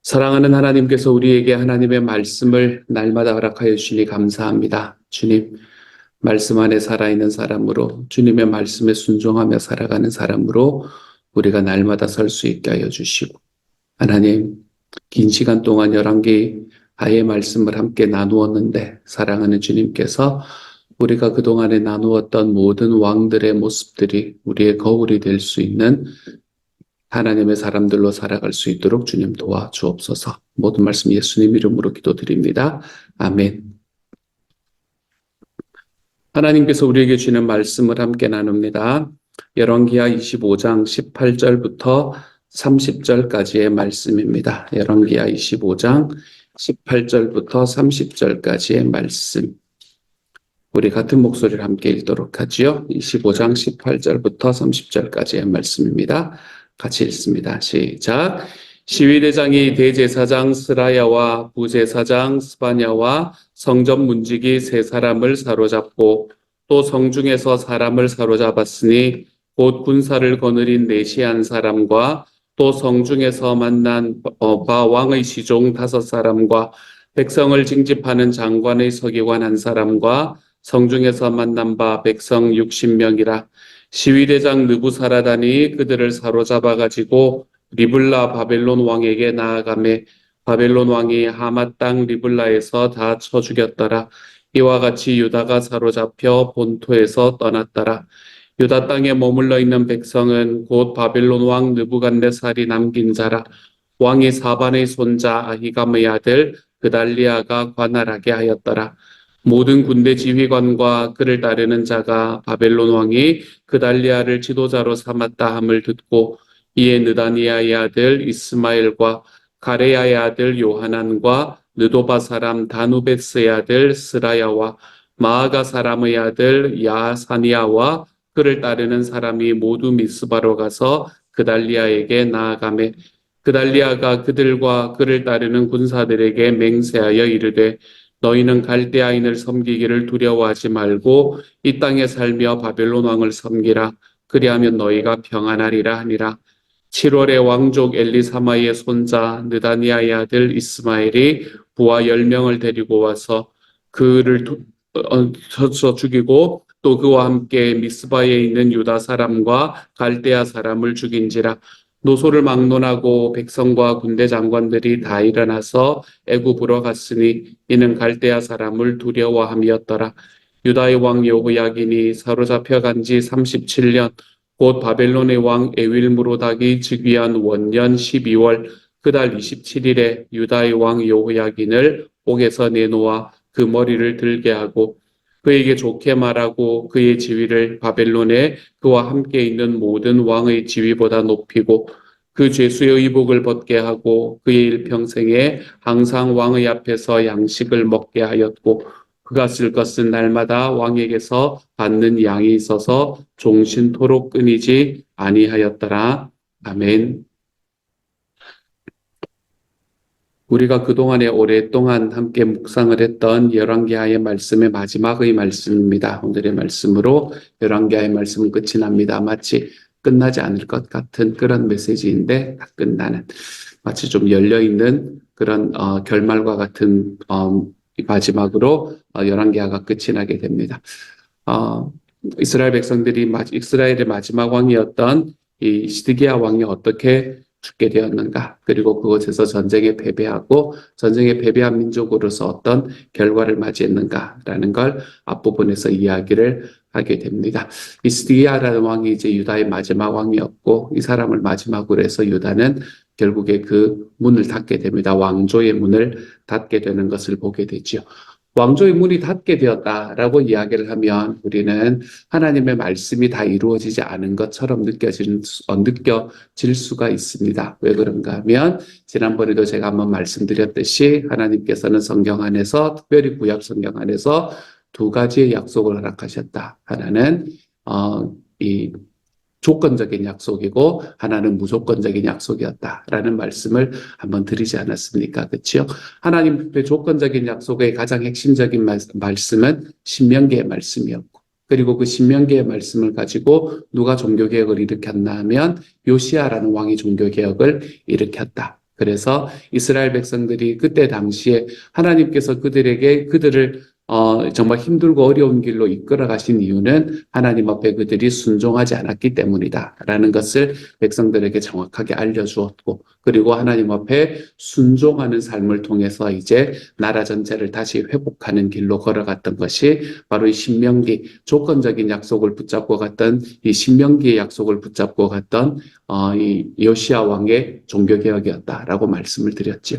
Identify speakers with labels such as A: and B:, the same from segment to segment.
A: 사랑하는 하나님께서 우리에게 하나님의 말씀을 날마다 허락하여 주시니 감사합니다. 주님, 말씀 안에 살아있는 사람으로, 주님의 말씀에 순종하며 살아가는 사람으로 우리가 날마다 설 수 있게 하여 주시고, 하나님, 긴 시간 동안 11개의 아예 말씀을 함께 나누었는데, 사랑하는 주님께서 우리가 그동안에 나누었던 모든 왕들의 모습들이 우리의 거울이 될 수 있는 하나님의 사람들로 살아갈 수 있도록 주님 도와주옵소서. 모든 말씀 예수님 이름으로 기도드립니다. 아멘. 하나님께서 우리에게 주는 말씀을 함께 나눕니다. 열왕기하 25장 18절부터 30절까지의 말씀입니다. 열왕기하 25장 18절부터 30절까지의 말씀. 우리 같은 목소리를 함께 읽도록 하지요. 25장 18절부터 30절까지의 말씀입니다. 같이 읽습니다. 시작. 시위대장이 대제사장 스라야와 부제사장 스바냐와 성전 문지기 세 사람을 사로잡고 또 성중에서 사람을 사로잡았으니 곧 군사를 거느린 내시한 사람과 또 성중에서 만난 바 왕의 시종 5사람과 백성을 징집하는 장관의 서기관 1사람과 성중에서 만난 바 백성 60명이라. 시위대장 느부사라단이 그들을 사로잡아 가지고 리블라 바벨론 왕에게 나아가매 바벨론 왕이 하맛 땅 리블라에서 다 쳐 죽였더라. 이와 같이 유다가 사로잡혀 본토에서 떠났더라. 유다 땅에 머물러 있는 백성은 곧 바벨론 왕 느부갓네살이 남긴 자라. 왕이 사반의 손자 아히감의 아들 그달리아가 관할하게 하였더라. 모든 군대 지휘관과 그를 따르는 자가 바벨론 왕이 그달리아를 지도자로 삼았다 함을 듣고 이에 느다니아의 아들 이스마엘과 가레야의 아들 요하난과 느도바 사람 다누베스의 아들 스라야와 마아가 사람의 아들 야사니아와 그를 따르는 사람이 모두 미스바로 가서 그달리아에게 나아가매 그달리아가 그들과 그를 따르는 군사들에게 맹세하여 이르되 너희는 갈대아인을 섬기기를 두려워하지 말고 이 땅에 살며 바벨론 왕을 섬기라. 그리하면 너희가 평안하리라 하니라. 7월에 왕족 엘리사마의 손자 느다니아의 아들 이스마엘이 부하 10명을 데리고 와서 그를 쳐서 죽이고 또 그와 함께 미스바에 있는 유다 사람과 갈대아 사람을 죽인지라. 노소를 막론하고 백성과 군대 장관들이 다 일어나서 애굽으로 갔으니 이는 갈대아 사람을 두려워함이었더라. 유다의 왕 여호야긴이 사로잡혀 간 지 37년 곧 바벨론의 왕 에윌무로닥이 즉위한 원년 12월 그달 27일에 유다의 왕 여호야긴을 옥에서 내놓아 그 머리를 들게 하고 그에게 좋게 말하고 그의 지위를 바벨론에 그와 함께 있는 모든 왕의 지위보다 높이고 그 죄수의 의복을 벗게 하고 그의 일평생에 항상 왕의 앞에서 양식을 먹게 하였고 그가 쓸 것은 날마다 왕에게서 받는 양이 있어서 종신토록 끊이지 아니하였더라. 아멘. 우리가 그동안에 오랫동안 함께 묵상을 했던 열왕기하의 말씀의 마지막의 말씀입니다. 오늘의 말씀으로 열왕기하의 말씀은 끝이 납니다. 마치 끝나지 않을 것 같은 그런 메시지인데 다 끝나는 마치 좀 열려있는 그런 결말과 같은 마지막으로 열왕기하가 끝이 나게 됩니다. 이스라엘 백성들이 이스라엘의 마지막 왕이었던 이 시드기야 왕이 어떻게 죽게 되었는가, 그리고 그곳에서 전쟁에 패배하고 전쟁에 패배한 민족으로서 어떤 결과를 맞이했는가라는 걸 앞부분에서 이야기를 하게 됩니다. 이 시드기야라는 왕이 이제 유다의 마지막 왕이었고 이 사람을 마지막으로 해서 유다는 결국에 그 문을 닫게 됩니다. 왕조의 문을 닫게 되는 것을 보게 되죠. 왕조의 문이 닫게 되었다라고 이야기를 하면 우리는 하나님의 말씀이 다 이루어지지 않은 것처럼 느껴질 수가 있습니다. 왜 그런가 하면 지난번에도 제가 한번 말씀드렸듯이 하나님께서는 성경 안에서 특별히 구약 성경 안에서 두 가지의 약속을 허락하셨다. 하나는 이 조건적인 약속이고 하나는 무조건적인 약속이었다라는 말씀을 한번 드리지 않았습니까? 그렇죠? 하나님의 조건적인 약속의 가장 핵심적인 말씀은 신명기의 말씀이었고 그리고 그 신명기의 말씀을 가지고 누가 종교개혁을 일으켰나 하면 요시야라는 왕이 종교개혁을 일으켰다. 그래서 이스라엘 백성들이 그때 당시에 하나님께서 그들을 정말 힘들고 어려운 길로 이끌어 가신 이유는 하나님 앞에 그들이 순종하지 않았기 때문이다라는 것을 백성들에게 정확하게 알려주었고, 그리고 하나님 앞에 순종하는 삶을 통해서 이제 나라 전체를 다시 회복하는 길로 걸어갔던 것이 바로 이 신명기, 조건적인 약속을 붙잡고 갔던 이 신명기의 약속을 붙잡고 갔던 이 요시야 왕의 종교개혁이었다라고 말씀을 드렸죠.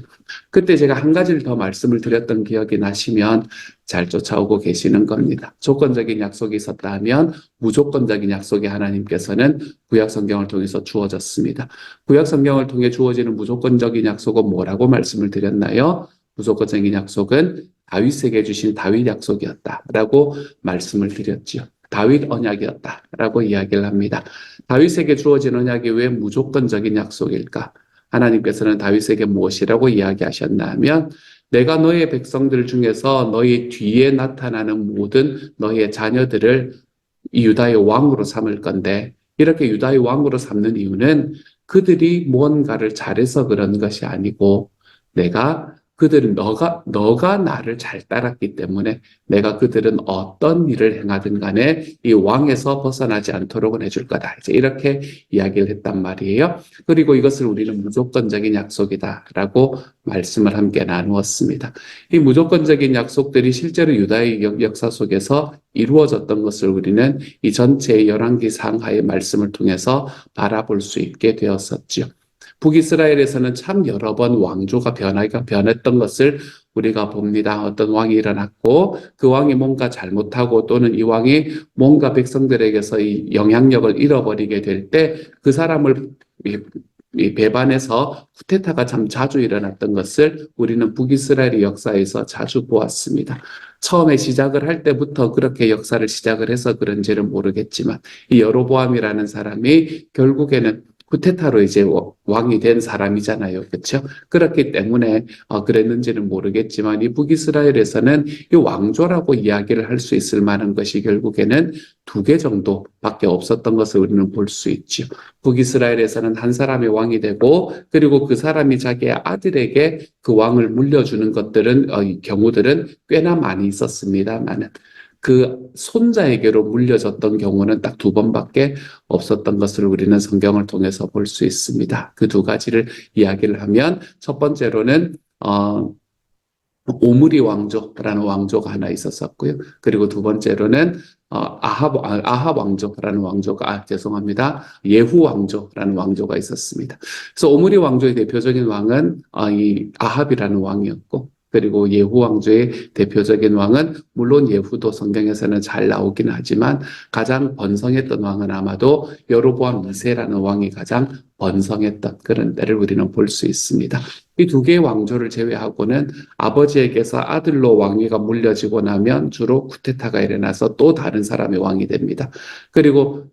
A: 그때 제가 한 가지를 더 말씀을 드렸던 기억이 나시면 잘 쫓아오고 계시는 겁니다. 조건적인 약속이 있었다 하면 무조건적인 약속이 하나님께서는 구약 성경을 통해서 주어졌습니다. 구약 성경을 통해 주어지는 무조건적인 약속은 뭐라고 말씀을 드렸나요? 무조건적인 약속은 다윗에게 주신 다윗 약속이었다라고 말씀을 드렸지요. 다윗 언약이었다라고 이야기를 합니다. 다윗에게 주어진 언약이 왜 무조건적인 약속일까? 하나님께서는 다윗에게 무엇이라고 이야기하셨나 하면, 내가 너의 백성들 중에서 너희 뒤에 나타나는 모든 너희의 자녀들을 유다의 왕으로 삼을 건데, 이렇게 유다의 왕으로 삼는 이유는 그들이 무언가를 잘해서 그런 것이 아니고, 너가 나를 잘 따랐기 때문에 내가 그들은 어떤 일을 행하든 간에 이 왕에서 벗어나지 않도록 해줄 거다. 이제 이렇게 이야기를 했단 말이에요. 그리고 이것을 우리는 무조건적인 약속이다라고 말씀을 함께 나누었습니다. 이 무조건적인 약속들이 실제로 유다의 역사 속에서 이루어졌던 것을 우리는 이 전체의 열왕기 상하의 말씀을 통해서 바라볼 수 있게 되었었죠. 북이스라엘에서는 참 여러 번 왕조가 변했던 것을 우리가 봅니다. 어떤 왕이 일어났고 그 왕이 뭔가 잘못하고 또는 이 왕이 뭔가 백성들에게서 이 영향력을 잃어버리게 될 때 그 사람을 배반해서 쿠데타가 참 자주 일어났던 것을 우리는 북이스라엘의 역사에서 자주 보았습니다. 처음에 시작을 할 때부터 그렇게 역사를 시작을 해서 그런지는 모르겠지만 이 여로보암이라는 사람이 결국에는 쿠데타로 이제 왕이 된 사람이잖아요. 그렇죠? 그렇기 때문에 그랬는지는 모르겠지만 이 북이스라엘에서는 이 왕조라고 이야기를 할 수 있을 만한 것이 결국에는 2개 정도밖에 없었던 것을 우리는 볼 수 있죠. 북이스라엘에서는 한 사람이 왕이 되고 그리고 그 사람이 자기의 아들에게 그 왕을 물려주는 경우들은 꽤나 많이 있었습니다만은 그 손자에게로 물려졌던 경우는 딱 2번밖에 없었던 것을 우리는 성경을 통해서 볼 수 있습니다. 그 2가지를 이야기를 하면 첫 번째로는 오므리 왕조라는 왕조가 하나 있었었고요. 그리고 2번째로는 아합 왕조라는 왕조가 죄송합니다. 예후 왕조라는 왕조가 있었습니다. 그래서 오므리 왕조의 대표적인 왕은 이 아합이라는 왕이었고, 그리고 예후 왕조의 대표적인 왕은 물론 예후도 성경에서는 잘 나오긴 하지만 가장 번성했던 왕은 아마도 여로보암 2세라는 왕이 가장 번성했던 그런 때를 우리는 볼 수 있습니다. 이 2개의 왕조를 제외하고는 아버지에게서 아들로 왕위가 물려지고 나면 주로 쿠데타가 일어나서 또 다른 사람의 왕이 됩니다. 그리고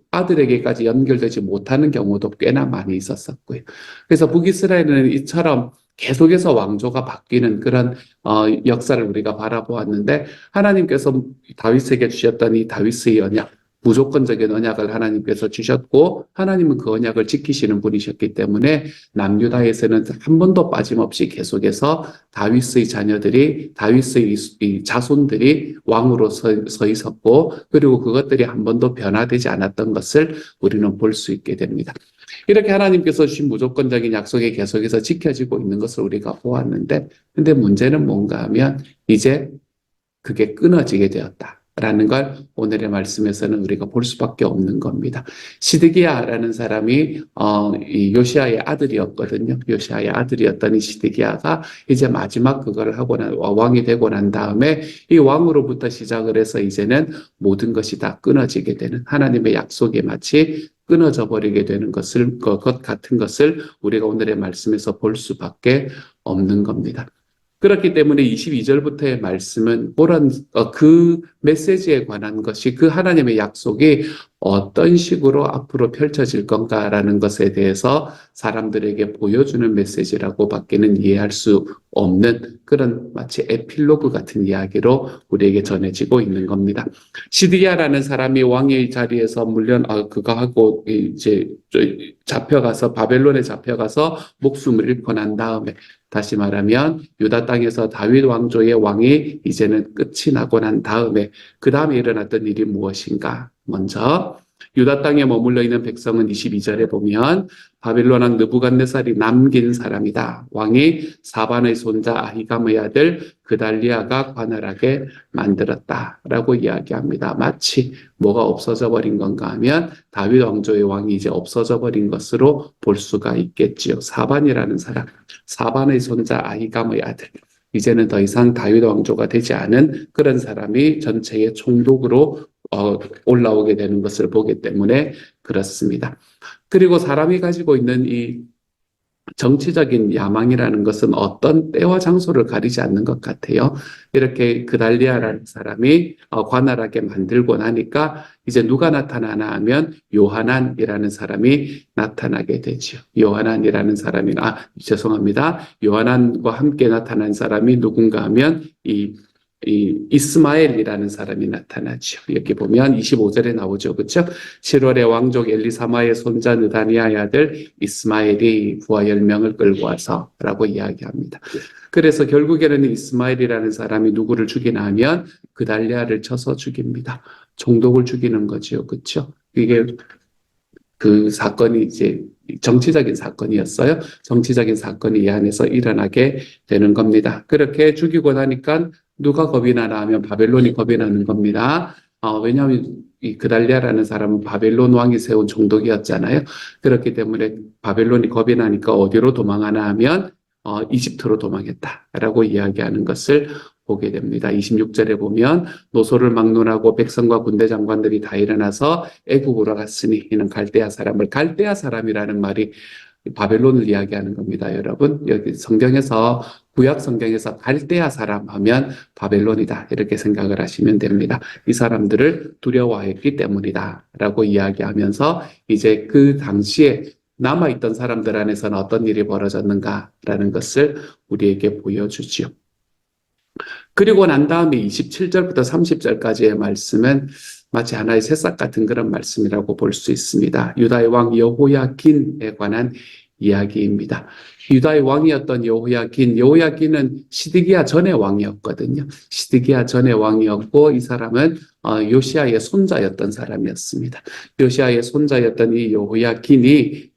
A: 아들에게까지 연결되지 못하는 경우도 꽤나 많이 있었었고요. 그래서 북이스라엘은 이처럼 계속해서 왕조가 바뀌는 그런 역사를 우리가 바라보았는데, 하나님께서 다윗에게 주셨던 이 다윗의 언약, 무조건적인 언약을 하나님께서 주셨고 하나님은 그 언약을 지키시는 분이셨기 때문에 남유다에서는 한 번도 빠짐없이 계속해서 다윗의 자녀들이, 다윗의 이 자손들이 왕으로 서 있었고, 그리고 그것들이 한 번도 변화되지 않았던 것을 우리는 볼 수 있게 됩니다. 이렇게 하나님께서 주신 무조건적인 약속이 계속해서 지켜지고 있는 것을 우리가 보았는데, 근데 문제는 뭔가 하면 이제 그게 끊어지게 되었다라는 걸 오늘의 말씀에서는 우리가 볼 수밖에 없는 겁니다. 시드기야라는 사람이 이 요시야의 아들이었거든요. 요시야의 아들이었던 이 시드기야가 이제 마지막 그걸 하고 왕이 되고 난 다음에 이 왕으로부터 시작을 해서 이제는 모든 것이 다 끊어지게 되는, 하나님의 약속이 마치 끊어져 버리게 되는 것 같은 것을 우리가 오늘의 말씀에서 볼 수밖에 없는 겁니다. 그렇기 때문에 22절부터의 말씀은 그 메시지에 관한 것이, 그 하나님의 약속이 어떤 식으로 앞으로 펼쳐질 건가라는 것에 대해서 사람들에게 보여주는 메시지라고 밖에는 이해할 수 없는 그런 마치 에필로그 같은 이야기로 우리에게 전해지고 있는 겁니다. 시드기야라는 사람이 왕의 자리에서 그거 하고 이제 잡혀가서 바벨론에 잡혀가서 목숨을 잃고 난 다음에, 다시 말하면 유다 땅에서 다윗 왕조의 왕이 이제는 끝이 나고 난 다음에 그 다음에 일어났던 일이 무엇인가? 먼저 유다 땅에 머물러 있는 백성은 22절에 보면 바벨론 왕 느부갓네살이 남긴 사람이다. 왕이 사반의 손자 아히감의 아들 그달리아가 관할하게 만들었다라고 이야기합니다. 마치 뭐가 없어져 버린 건가 하면 다윗 왕조의 왕이 이제 없어져 버린 것으로 볼 수가 있겠지요. 사반이라는 사람, 사반의 손자 아히감의 아들. 이제는 더 이상 다윗 왕조가 되지 않은 그런 사람이 전체의 총독으로 올라오게 되는 것을 보기 때문에 그렇습니다. 그리고 사람이 가지고 있는 이 정치적인 야망이라는 것은 어떤 때와 장소를 가리지 않는 것 같아요. 이렇게 그달리아라는 사람이 관할하게 만들고 나니까 이제 누가 나타나나 하면 요하난이라는 사람이 나타나게 되죠. 요하난이라는 사람이, 죄송합니다. 요하난과 함께 나타난 사람이 누군가 하면 이 이스마엘이라는 사람이 나타나죠. 여기 보면 25절에 나오죠. 그렇죠? 7월에 왕족 엘리사마의 손자 느다니아의 아들 이스마엘이 부하 10명을 끌고 와서 라고 이야기합니다. 그래서 결국에는 이스마엘이라는 사람이 누구를 죽이나 하면 그달리아를 쳐서 죽입니다. 총독을 죽이는 거죠. 그렇죠? 이게 그 사건이 이제 정치적인 사건이었어요. 정치적인 사건이 이 안에서 일어나게 되는 겁니다. 그렇게 죽이고 나니까 누가 겁이 나나 하면 바벨론이 겁이 나는 겁니다. 왜냐하면 이 그달리아라는 사람은 바벨론 왕이 세운 총독이었잖아요. 그렇기 때문에 바벨론이 겁이 나니까 어디로 도망하나 하면 이집트로 도망했다라고 이야기하는 것을 보게 됩니다. 26절에 보면 노소를 막론하고 백성과 군대 장관들이 다 일어나서 애굽으로 갔으니 이는 갈대아 사람이라는 말이 바벨론을 이야기하는 겁니다. 여러분, 여기 성경에서 구약 성경에서 갈대아 사람 하면 바벨론이다 이렇게 생각을 하시면 됩니다. 이 사람들을 두려워했기 때문이다 라고 이야기하면서 이제 그 당시에 남아있던 사람들 안에서는 어떤 일이 벌어졌는가라는 것을 우리에게 보여주지요. 그리고 난 다음에 27절부터 30절까지의 말씀은 마치 하나의 새싹 같은 그런 말씀이라고 볼 수 있습니다. 유다의 왕 여호야긴에 관한 이야기입니다. 유다의 왕이었던 여호야긴은 시드기야 전의 왕이었거든요. 시드기야 전의 왕이었고 이 사람은 요시아의 손자였던 사람이었습니다. 요시아의 손자였던 이 여호야긴이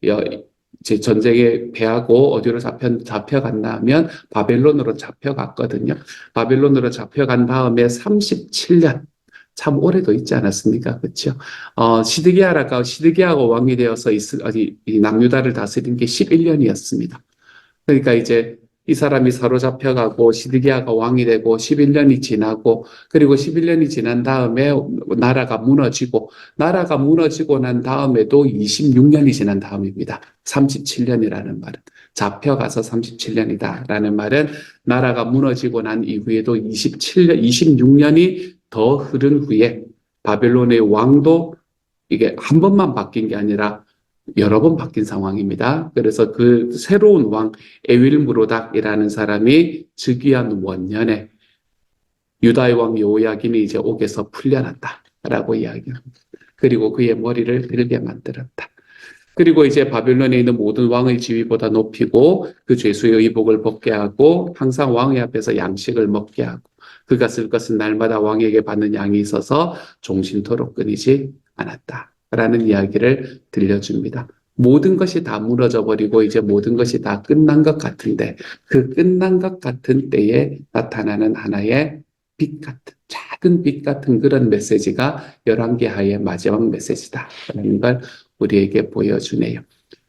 A: 이제 전쟁에 패하고 어디로 잡혀갔나 하면 바벨론으로 잡혀갔거든요. 바벨론으로 잡혀간 다음에 37년, 참 오래도 있지 않았습니까? 그렇죠? 시드기야가 왕이 되어서 이 남유다를 다스린 게 11년이었습니다. 그러니까 이제 이 사람이 사로잡혀가고 시드기야가 왕이 되고 11년이 지나고 그리고 11년이 지난 다음에 나라가 무너지고 난 다음에도 26년이 지난 다음입니다. 37년이라는 말은 잡혀가서 37년이다라는 말은 나라가 무너지고 난 이후에도 26년이 더 흐른 후에 바벨론의 왕도 이게 한 번만 바뀐 게 아니라 여러 번 바뀐 상황입니다. 그래서 그 새로운 왕 에윌무로닥이라는 사람이 즉위한 원년에 유다의 왕 여호야긴이 이제 옥에서 풀려났다라고 이야기합니다. 그리고 그의 머리를 들게 만들었다. 그리고 이제 바벨론에 있는 모든 왕의 지위보다 높이고 그 죄수의 의복을 벗게 하고 항상 왕의 앞에서 양식을 먹게 하고 그가 쓸 것은 날마다 왕에게 받는 양이 있어서 종신토록 끊이지 않았다라는 이야기를 들려줍니다. 모든 것이 다 무너져 버리고 이제 모든 것이 다 끝난 것 같은데 그 끝난 것 같은 때에 나타나는 하나의 빛 같은 작은 빛 같은 그런 메시지가 열왕기하의 마지막 메시지다라는 걸 우리에게 보여주네요.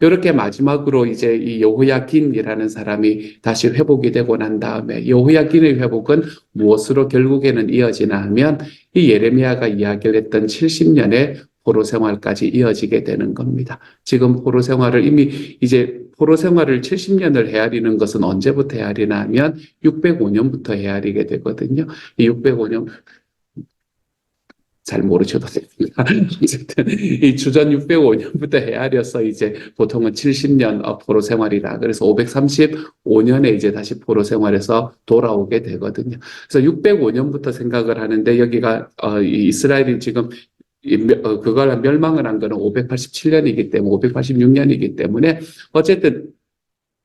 A: 이렇게 마지막으로 이제 이 여호야긴이라는 사람이 다시 회복이 되고 난 다음에 여호야긴의 회복은 무엇으로 결국에는 이어지나 하면 이 예레미야가 이야기를 했던 70년의 포로 생활까지 이어지게 되는 겁니다. 지금 포로 생활을 포로 생활을 70년을 헤아리는 것은 언제부터 헤아리나 하면 605년부터 헤아리게 되거든요. 이 605년 잘 모르셔도 됩니다. 어쨌든 이 주전 605년부터 헤아려서 이제 보통은 70년 포로 생활이다. 그래서 535년에 이제 다시 포로 생활에서 돌아오게 되거든요. 그래서 605년부터 생각을 하는데 여기가 이 이스라엘이 지금 그걸 멸망을 한 거는 587년이기 때문에 586년이기 때문에 어쨌든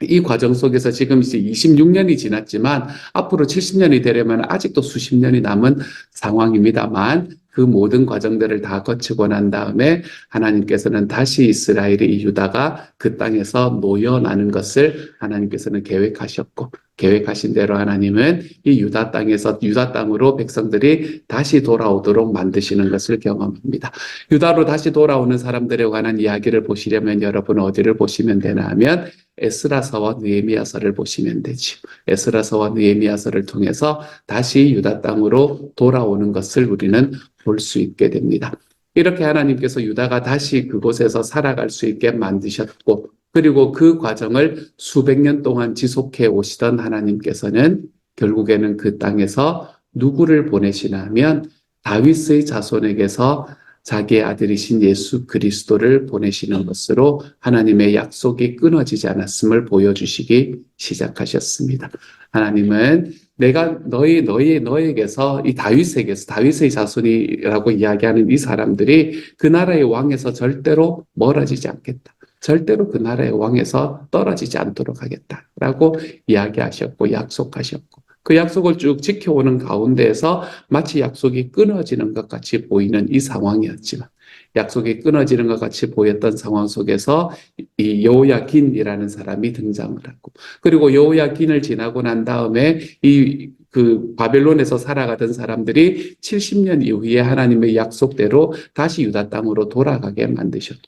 A: 이 과정 속에서 지금 이제 26년이 지났지만 앞으로 70년이 되려면 아직도 수십 년이 남은 상황입니다만 그 모든 과정들을 다 거치고 난 다음에 하나님께서는 다시 이스라엘이 이 유다가 그 땅에서 놓여나는 것을 하나님께서는 계획하셨고 계획하신 대로 하나님은 이 유다 땅에서 유다 땅으로 백성들이 다시 돌아오도록 만드시는 것을 경험합니다. 유다로 다시 돌아오는 사람들에 관한 이야기를 보시려면 여러분 어디를 보시면 되나 하면 에스라서와 느헤미야서를 보시면 되죠. 에스라서와 느헤미야서를 통해서 다시 유다 땅으로 돌아오는 것을 우리는 볼 수 있게 됩니다. 이렇게 하나님께서 유다가 다시 그곳에서 살아갈 수 있게 만드셨고 그리고 그 과정을 수백 년 동안 지속해 오시던 하나님께서는 결국에는 그 땅에서 누구를 보내시나 하면 다윗의 자손에게서 자기의 아들이신 예수 그리스도를 보내시는 것으로 하나님의 약속이 끊어지지 않았음을 보여주시기 시작하셨습니다. 하나님은 내가 너에게서 이 다윗의 자손이라고 이야기하는 이 사람들이 그 나라의 왕에서 절대로 멀어지지 않겠다. 절대로 그 나라의 왕에서 떨어지지 않도록 하겠다라고 이야기하셨고 약속하셨고 그 약속을 쭉 지켜오는 가운데에서 마치 약속이 끊어지는 것 같이 보이는 이 상황이었지만 약속이 끊어지는 것 같이 보였던 상황 속에서 이 여호야긴이라는 사람이 등장을 하고 그리고 여호야긴을 지나고 난 다음에 그 바벨론에서 살아가던 사람들이 70년 이후에 하나님의 약속대로 다시 유다 땅으로 돌아가게 만드셨고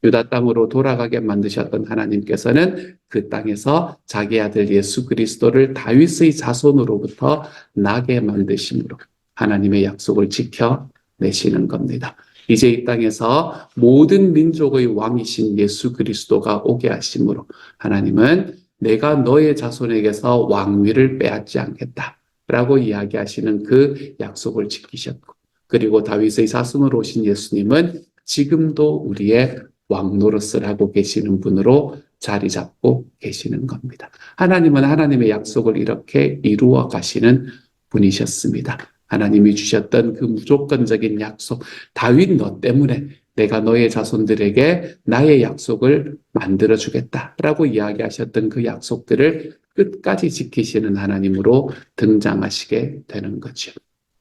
A: 유다 땅으로 돌아가게 만드셨던 하나님께서는 그 땅에서 자기 아들 예수 그리스도를 다윗의 자손으로부터 나게 만드심으로 하나님의 약속을 지켜내시는 겁니다. 이제 이 땅에서 모든 민족의 왕이신 예수 그리스도가 오게 하심으로 하나님은 내가 너의 자손에게서 왕위를 빼앗지 않겠다라고 이야기하시는 그 약속을 지키셨고 그리고 다윗의 자손으로 오신 예수님은 지금도 우리의 왕노릇을 하고 계시는 분으로 자리 잡고 계시는 겁니다. 하나님은 하나님의 약속을 이렇게 이루어 가시는 분이셨습니다. 하나님이 주셨던 그 무조건적인 약속, 다윗 너 때문에 내가 너의 자손들에게 나의 약속을 만들어 주겠다라고 이야기하셨던 그 약속들을 끝까지 지키시는 하나님으로 등장하시게 되는 거죠.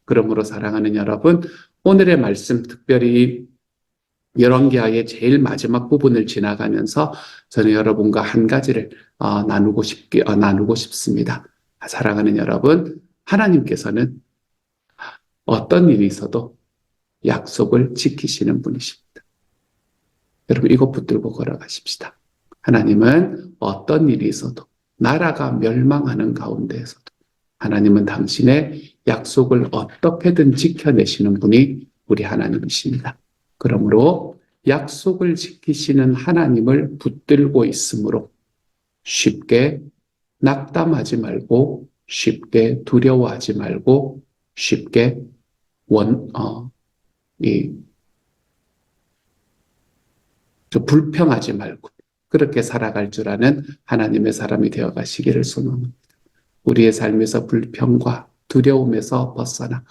A: 그러므로 사랑하는 여러분, 오늘의 말씀 특별히 열왕기하의 제일 마지막 부분을 지나가면서 저는 여러분과 한 가지를 나누고 싶습니다. 사랑하는 여러분, 하나님께서는 어떤 일이 있어도 약속을 지키시는 분이십니다. 여러분 이것 붙들고 걸어가십시다. 하나님은 어떤 일이 있어도 나라가 멸망하는 가운데에서도 하나님은 당신의 약속을 어떻게든 지켜내시는 분이 우리 하나님이십니다. 그러므로 약속을 지키시는 하나님을 붙들고 있으므로 쉽게 낙담하지 말고 쉽게 두려워하지 말고 쉽게 불평하지 말고 그렇게 살아갈 줄 아는 하나님의 사람이 되어 가시기를 소망합니다. 우리의 삶에서 불평과 두려움에서 벗어나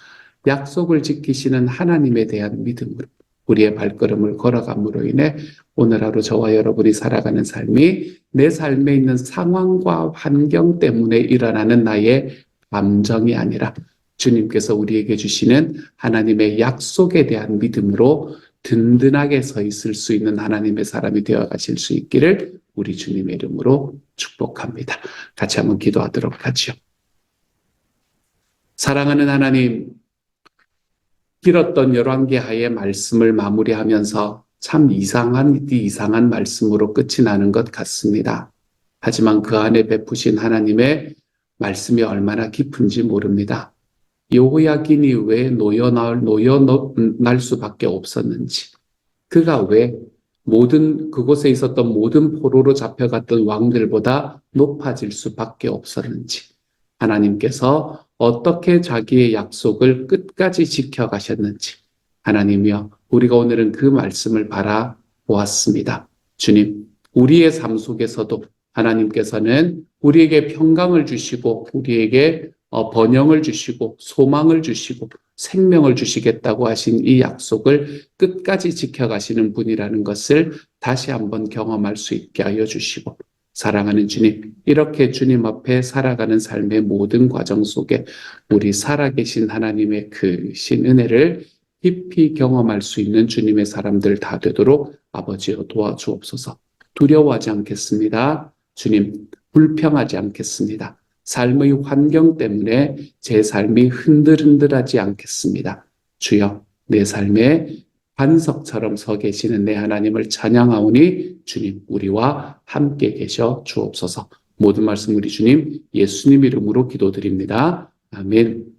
A: 약속을 지키시는 하나님에 대한 믿음으로 우리의 발걸음을 걸어감으로 인해 오늘 하루 저와 여러분이 살아가는 삶이 내 삶에 있는 상황과 환경 때문에 일어나는 나의 감정이 아니라 주님께서 우리에게 주시는 하나님의 약속에 대한 믿음으로 든든하게 서 있을 수 있는 하나님의 사람이 되어 가실 수 있기를 우리 주님의 이름으로 축복합니다. 같이 한번 기도하도록 하죠. 사랑하는 하나님, 길었던 열왕기하의 말씀을 마무리하면서 참 이상한 말씀으로 끝이 나는 것 같습니다. 하지만 그 안에 베푸신 하나님의 말씀이 얼마나 깊은지 모릅니다. 여호야긴이 왜 놓여날 수밖에 없었는지, 그가 왜 그곳에 있었던 모든 포로로 잡혀갔던 왕들보다 높아질 수밖에 없었는지, 하나님께서 어떻게 자기의 약속을 끝까지 지켜가셨는지, 하나님이여, 우리가 오늘은 그 말씀을 바라보았습니다. 주님, 우리의 삶 속에서도 하나님께서는 우리에게 평강을 주시고 우리에게 번영을 주시고 소망을 주시고 생명을 주시겠다고 하신 이 약속을 끝까지 지켜가시는 분이라는 것을 다시 한번 경험할 수 있게 하여 주시고, 사랑하는 주님, 이렇게 주님 앞에 살아가는 삶의 모든 과정 속에 우리 살아계신 하나님의 그 신 은혜를 깊이 경험할 수 있는 주님의 사람들 다 되도록 아버지여 도와주옵소서. 두려워하지 않겠습니다. 주님, 불평하지 않겠습니다. 삶의 환경 때문에 제 삶이 흔들흔들하지 않겠습니다. 주여, 내 삶에 반석처럼 서 계시는 내 하나님을 찬양하오니 주님, 우리와 함께 계셔 주옵소서. 모든 말씀 우리 주님 예수님 이름으로 기도드립니다. 아멘.